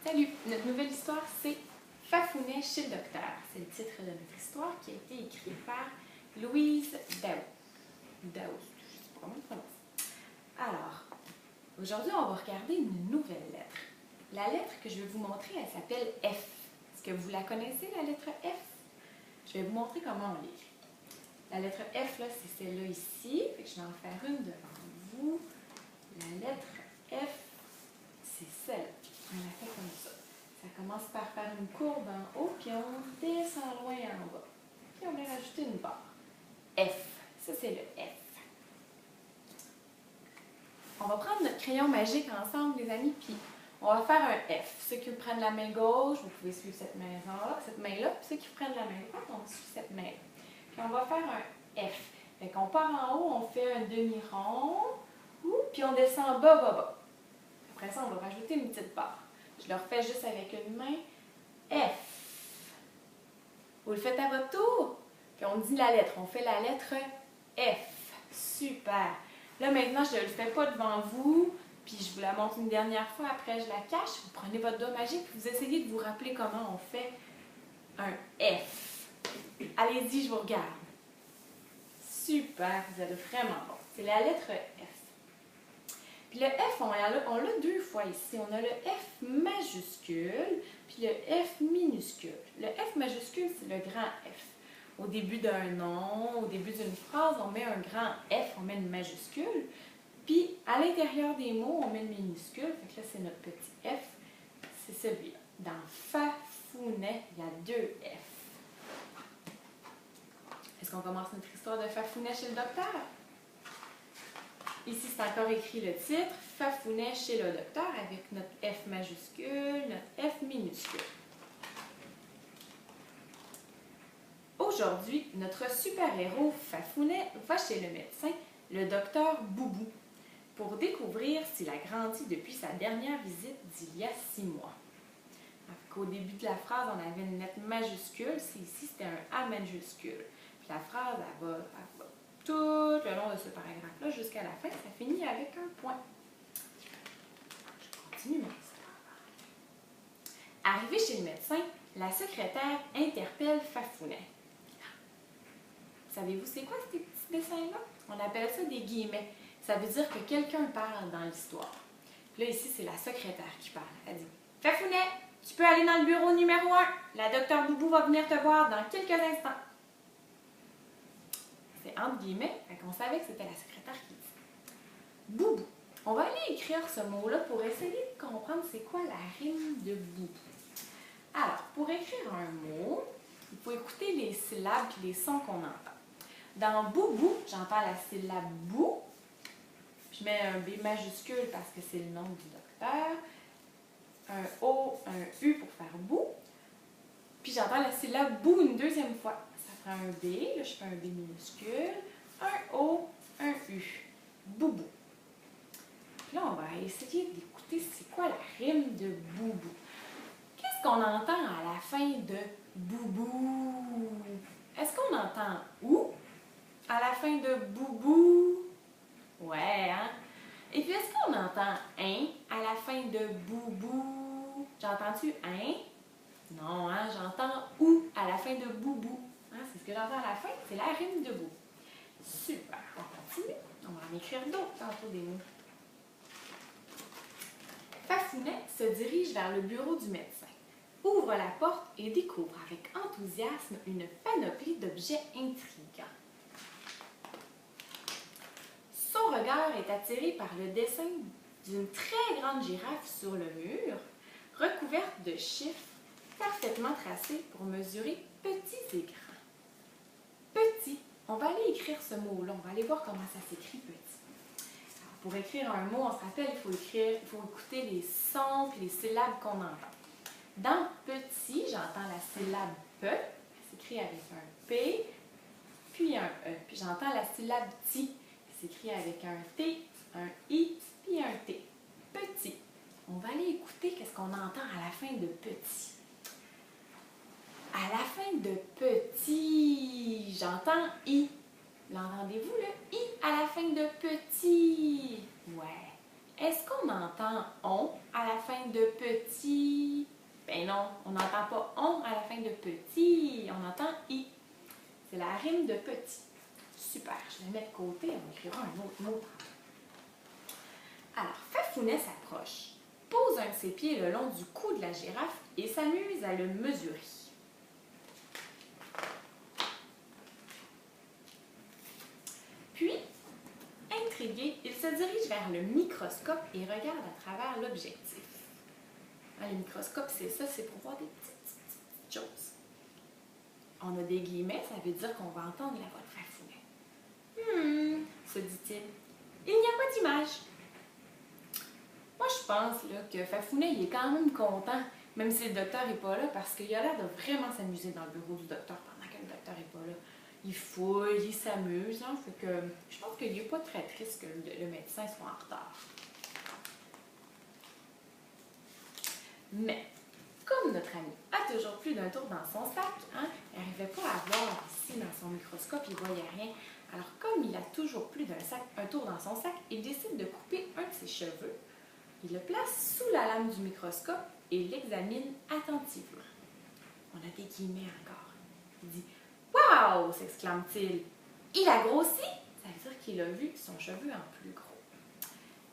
Salut! Notre nouvelle histoire, c'est Fafounet chez le docteur. C'est le titre de notre histoire qui a été écrit par Louise Daou. Daou, je ne sais pas comment on prononce. Alors, aujourd'hui, on va regarder une nouvelle lettre. La lettre que je vais vous montrer, elle s'appelle F. Est-ce que vous la connaissez, la lettre F? Je vais vous montrer comment on l'écrit. La lettre F, là, c'est celle-là ici. Fait que je vais en faire une devant vous. La lettre F, c'est celle. On la fait comme ça. Ça commence par faire une courbe en haut, puis on descend loin en bas. Puis on vient rajouter une barre. F. Ça, c'est le F. On va prendre notre crayon magique ensemble, les amis, puis on va faire un F. Ceux qui prennent la main gauche, vous pouvez suivre cette main-là, puis ceux qui prennent la main droite, on suit cette main-là. Puis on va faire un F. Fait qu'on part en haut, on fait un demi-rond, puis on descend bas, bas, bas. Après ça, on va rajouter une petite barre. Je le refais juste avec une main. F. Vous le faites à votre tour. Puis on dit la lettre. On fait la lettre F. Super. Là, maintenant, je ne le fais pas devant vous. Puis je vous la montre une dernière fois. Après, je la cache. Vous prenez votre doigt magique. Vous essayez de vous rappeler comment on fait un F. Allez-y, je vous regarde. Super. Vous êtes vraiment bon. C'est la lettre F. Puis le F, on l'a deux fois ici. On a le F majuscule, puis le F minuscule. Le F majuscule, c'est le grand F. Au début d'un nom, au début d'une phrase, on met un grand F, on met une majuscule. Puis à l'intérieur des mots, on met une minuscule. Fait que là, c'est notre petit F. C'est celui-là. Dans Fafounet, il y a deux F. Est-ce qu'on commence notre histoire de Fafounet chez le docteur? Ici, c'est encore écrit le titre, Fafounet chez le docteur, avec notre F majuscule, notre F minuscule. Aujourd'hui, notre super-héros Fafounet va chez le médecin, le docteur Boubou, pour découvrir s'il a grandi depuis sa dernière visite d'il y a 6 mois. Au début de la phrase, on avait une lettre majuscule, ici c'était un A majuscule. Puis la phrase, elle va tout le long de ce paragraphe-là jusqu'à la fin, ça finit avec un point. Je continue mon histoire. Arrivé chez le médecin, la secrétaire interpelle Fafounet. Savez-vous c'est quoi ces petits dessins-là? On appelle ça des guillemets. Ça veut dire que quelqu'un parle dans l'histoire. Là, ici, c'est la secrétaire qui parle. Elle dit « Fafounet, tu peux aller dans le bureau numéro 1. La docteure Boubou va venir te voir dans quelques instants. » C'est entre guillemets, on savait que c'était la secrétaire qui dit. Boubou. On va aller écrire ce mot-là pour essayer de comprendre c'est quoi la rime de boubou. Alors, pour écrire un mot, il faut écouter les syllabes et les sons qu'on entend. Dans boubou, j'entends la syllabe bou. Je mets un B majuscule parce que c'est le nom du docteur. Un O, un U pour faire bou. Puis j'entends la syllabe bou une deuxième fois. Ça prend un B, là je fais un B minuscule, un O, un U. Boubou. Puis là, on va essayer d'écouter c'est quoi la rime de boubou. Qu'est-ce qu'on entend à la fin de boubou? Est-ce qu'on entend ou à la fin de boubou? Ouais, hein? Et puis, est-ce qu'on entend un à la fin de boubou? J'entends-tu un? Non, hein? J'entends ou à la fin de boubou. Hein? C'est ce que j'entends à la fin, c'est la rime de boubou. Super, on continue. On va en écrire d'autres tantôt des mots. Fafounet se dirige vers le bureau du médecin, ouvre la porte et découvre avec enthousiasme une panoplie d'objets intrigants. Son regard est attiré par le dessin d'une très grande girafe sur le mur, recouverte de chiffres parfaitement tracés pour mesurer petits et grands. Petit, on va aller écrire ce mot-là, on va aller voir comment ça s'écrit petit. Alors, pour écrire un mot, on se rappelle, il faut écouter les sons et les syllabes qu'on entend. Dans petit, j'entends la syllabe P, qui s'écrit avec un P, puis un E. Puis j'entends la syllabe ti, qui s'écrit avec un T, un I, puis un T. Petit. On va aller écouter qu'est-ce qu'on entend à la fin de petit. À la fin de petit, j'entends I. L'entendez-vous, le I à la fin de petit? Ouais. Est-ce qu'on entend entend on à la fin de petit. Ben non, on n'entend pas on à la fin de petit, on entend i. C'est la rime de petit. Super, je la mets de côté, on écrira un autre mot. Alors, Fafounet s'approche, pose un de ses pieds le long du cou de la girafe et s'amuse à le mesurer. Puis, intrigué, il se dirige vers le microscope et regarde à travers l'objectif. Le microscope, c'est ça, c'est pour voir des petites choses. On a des guillemets, ça veut dire qu'on va entendre la voix de Fafounet. Se dit-il, il n'y a pas d'image. Moi, je pense là, que Fafounet, il est quand même content, même si le docteur n'est pas là, parce qu'il a l'air de vraiment s'amuser dans le bureau du docteur pendant que le docteur n'est pas là. Il fouille, il s'amuse, hein, fait que je pense qu'il n'est pas très triste que le médecin soit en retard. Mais, comme notre ami a toujours plus d'un tour dans son sac, hein, il n'arrivait pas à voir ici dans son microscope, il ne voyait rien. Alors, comme il a toujours plus un tour dans son sac, il décide de couper un de ses cheveux. Il le place sous la lame du microscope et l'examine attentivement. On a des guillemets encore. Il dit « Wow !» s'exclame-t-il. « Il a grossi !» Ça veut dire qu'il a vu son cheveu en plus gros.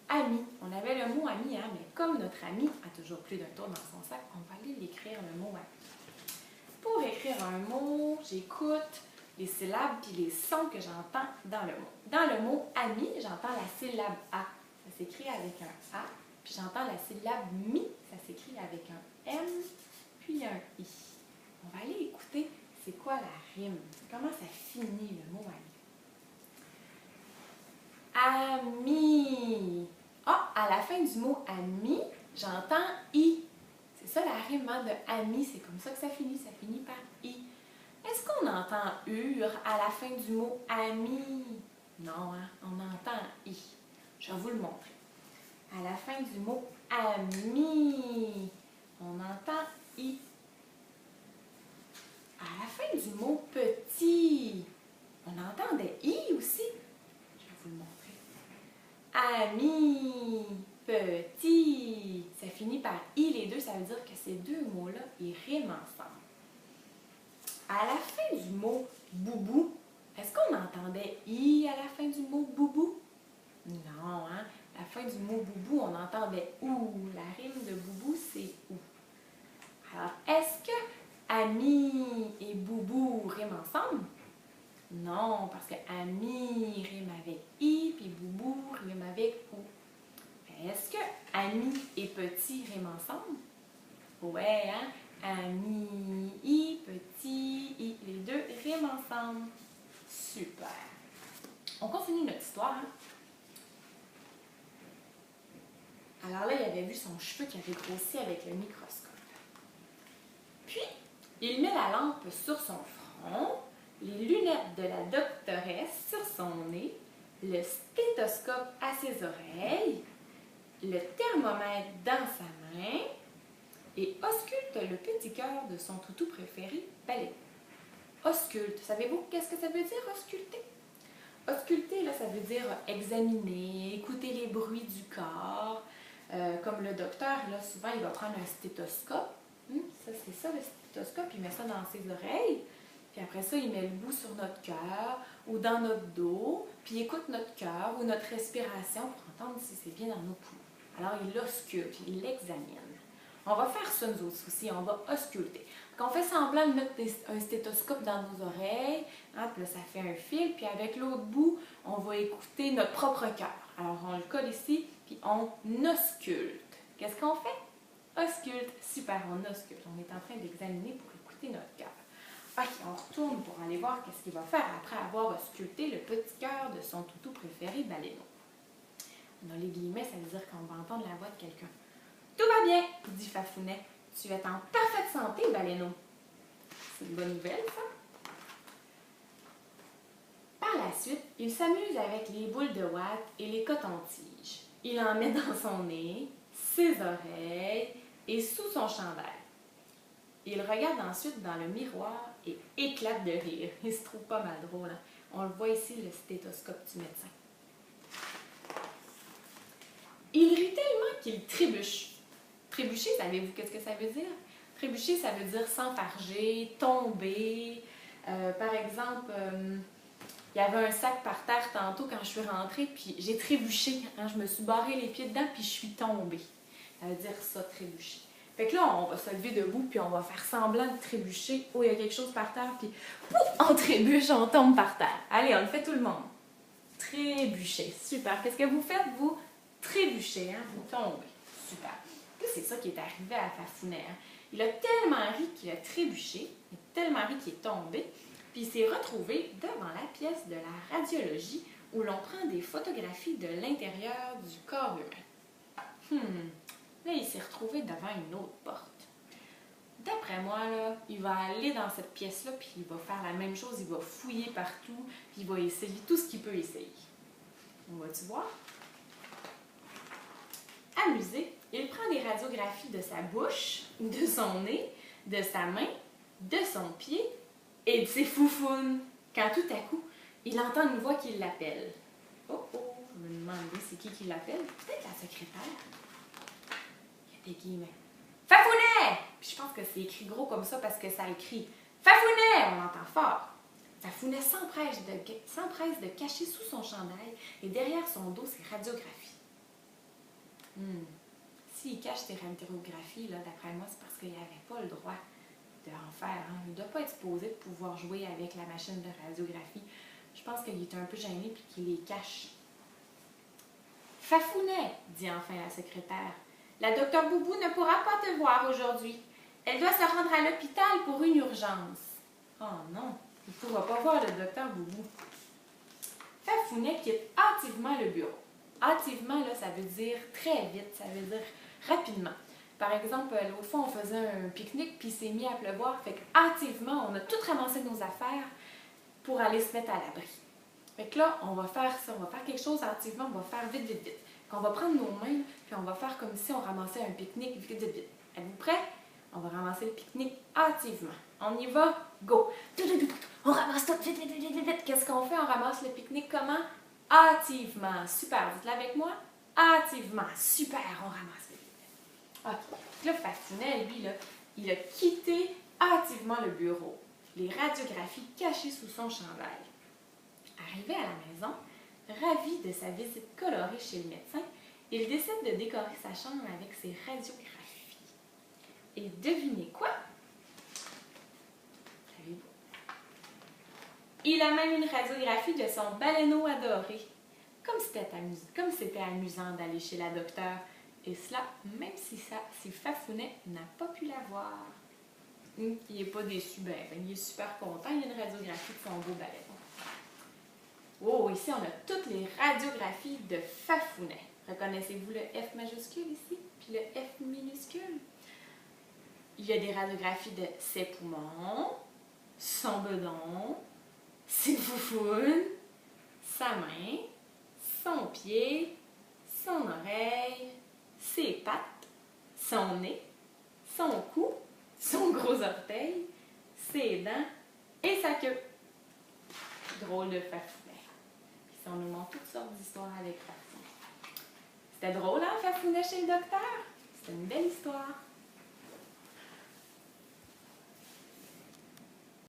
Ami, on avait le mot ami, hein, mais comme notre ami a toujours plus d'un tour dans son sac, on va aller l'écrire le mot ami. Pour écrire un mot, j'écoute les syllabes puis les sons que j'entends dans le mot. Dans le mot ami, j'entends la syllabe A. Ça s'écrit avec un A. Puis j'entends la syllabe mi. Ça s'écrit avec un M puis un I. On va aller écouter c'est quoi la rime. Comment ça finit le mot ami. Ami. Ah, à la fin du mot ami, j'entends I. C'est ça la rime hein, de ami. C'est comme ça que ça finit. Ça finit par I. Est-ce qu'on entend ur à la fin du mot ami? Non, hein? On entend I. Je vais vous le montrer. À la fin du mot ami, on entend I. À la fin du mot petit, on entend des I aussi. Je vais vous le montrer. Ami, petit. Ça finit par I les deux, ça veut dire que ces deux mots-là, ils riment ensemble. À la fin du mot boubou, est-ce qu'on entendait I à la fin du mot boubou? Non, hein? À la fin du mot boubou, on entendait ou. La rime de boubou, c'est ou. Alors, est-ce que ami et boubou riment ensemble? Non, parce que ami rime avec I, puis boubou rime avec ou. Est-ce que ami et petit riment ensemble? Ouais, hein? Ami, I, petit, I. Les deux riment ensemble. Super. On continue notre histoire. Hein? Alors là, il avait vu son cheveu qui avait grossi avec le microscope. Puis, il met la lampe sur son front, les lunettes de la doctoresse sur son nez, le stéthoscope à ses oreilles, le thermomètre dans sa main et ausculte le petit cœur de son toutou préféré, Baleine. Ausculte, savez-vous qu'est-ce que ça veut dire, ausculter? Ausculter, là, ça veut dire examiner, écouter les bruits du corps. Comme le docteur, là, souvent, il va prendre un stéthoscope. Ça, c'est ça, le stéthoscope. Il met ça dans ses oreilles. Puis après ça, il met le bout sur notre cœur ou dans notre dos. Puis il écoute notre cœur ou notre respiration pour entendre si c'est bien dans nos poumons. Alors, il ausculte, il l'examine. On va faire ça, nous autres aussi. On va ausculter. Quand on fait semblant de mettre un stéthoscope dans nos oreilles, hein, puis là, ça fait un fil. Puis avec l'autre bout, on va écouter notre propre cœur. Alors, on le colle ici, puis on ausculte. Qu'est-ce qu'on fait? Ausculte. Super, on ausculte. On est en train d'examiner pour écouter notre cœur. Ok, on retourne pour aller voir qu'est-ce qu'il va faire après avoir ausculté le petit cœur de son toutou préféré, Baleineau. On a les guillemets, ça veut dire qu'on va entendre la voix de quelqu'un. Tout va bien, dit Fafounet. Tu es en parfaite santé, Baleineau. C'est une bonne nouvelle, ça. Par la suite, il s'amuse avec les boules de ouate et les cotons-tiges. Il en met dans son nez, ses oreilles et sous son chandail. Il regarde ensuite dans le miroir et éclate de rire. Il se trouve pas mal drôle. Hein? On le voit ici, le stéthoscope du médecin. Il rit tellement qu'il trébuche. Trébucher, savez-vous qu'est-ce que ça veut dire? Trébucher, ça veut dire s'enfarger, tomber. Par exemple, il y avait un sac par terre tantôt quand je suis rentrée, puis j'ai trébuché. Hein, je me suis barré les pieds dedans, puis je suis tombée. Ça veut dire ça, trébucher. Fait que là, on va se lever debout, puis on va faire semblant de trébucher. Oh, il y a quelque chose par terre, puis pouf, on trébuche, on tombe par terre. Allez, on le fait tout le monde. Trébucher, super. Qu'est-ce que vous faites, vous? Trébuchez, hein? Vous tombez. Super. Là, c'est ça qui est arrivé à Fafounet. Hein? Il a tellement ri qu'il a trébuché, il a tellement ri qu'il est tombé, puis il s'est retrouvé devant la pièce de la radiologie où l'on prend des photographies de l'intérieur du corps humain. Là, il s'est retrouvé devant une autre porte. D'après moi, là, il va aller dans cette pièce-là, puis il va faire la même chose, il va fouiller partout, puis il va essayer tout ce qu'il peut essayer. On va-tu voir? Amusé, il prend des radiographies de sa bouche, de son nez, de sa main, de son pied et de ses foufounes. Quand tout à coup, il entend une voix qui l'appelle. Oh oh, je me demande c'est qui l'appelle. Peut-être la secrétaire. Il y a des guillemets. Fafounet! Puis je pense que c'est écrit gros comme ça parce que ça écrit Fafounet! On l'entend fort. Fafounet s'empresse de cacher sous son chandail et derrière son dos ses radiographies. S'il cache ses radiographies, d'après moi, c'est parce qu'il n'avait pas le droit d'en faire. Hein. Il ne doit pas être supposé de pouvoir jouer avec la machine de radiographie. Je pense qu'il est un peu gêné et qu'il les cache. Fafounet, dit enfin la secrétaire, la docteure Boubou ne pourra pas te voir aujourd'hui. Elle doit se rendre à l'hôpital pour une urgence. Oh non, il ne pourra pas voir le docteur Boubou. Fafounet quitte hâtivement le bureau. Hâtivement, là, ça veut dire très vite, ça veut dire rapidement. Par exemple, l'autre fois, on faisait un pique-nique, puis il s'est mis à pleuvoir. Fait que hâtivement, on a tout ramassé nos affaires pour aller se mettre à l'abri. Fait que là, on va faire ça, on va faire quelque chose hâtivement, on va faire vite, vite, vite. On va prendre nos mains, puis on va faire comme si on ramassait un pique-nique vite, vite, vite. Êtes-vous prêts? On va ramasser le pique-nique hâtivement. On y va, go! On ramasse tout, vite, vite, vite, vite, vite. Qu'est-ce qu'on fait? On ramasse le pique-nique comment? Hâtivement. Super. Dites-le avec moi. Hâtivement. Super. On ramasse le pique-nique. OK. Là, Fafounet, lui, là, il a quitté hâtivement le bureau. Les radiographies cachées sous son chandail. Arrivé à la maison, ravi de sa visite colorée chez le médecin, il décide de décorer sa chambre avec ses radiographies. Et devinez quoi? Savez-vous? Il a même une radiographie de son baleineau adoré. Comme c'était amusant d'aller chez la docteure. Et cela, même si Fafounet n'a pas pu la voir. Il n'est pas déçu, il est super content. Il y a une radiographie de son beau baleineau. Oh, ici, on a toutes les radiographies de Fafounet. Reconnaissez-vous le F majuscule ici, puis le F minuscule? Il y a des radiographies de ses poumons, son bedon, ses foufounes, sa main, son pied, son oreille, ses pattes, son nez, son cou, son gros orteil, ses dents et sa queue. Drôle de Fafounet. Puis on nous montre toutes sortes d'histoires avec Fafounet. C'était drôle, hein, Fafounet chez le docteur? C'était une belle histoire.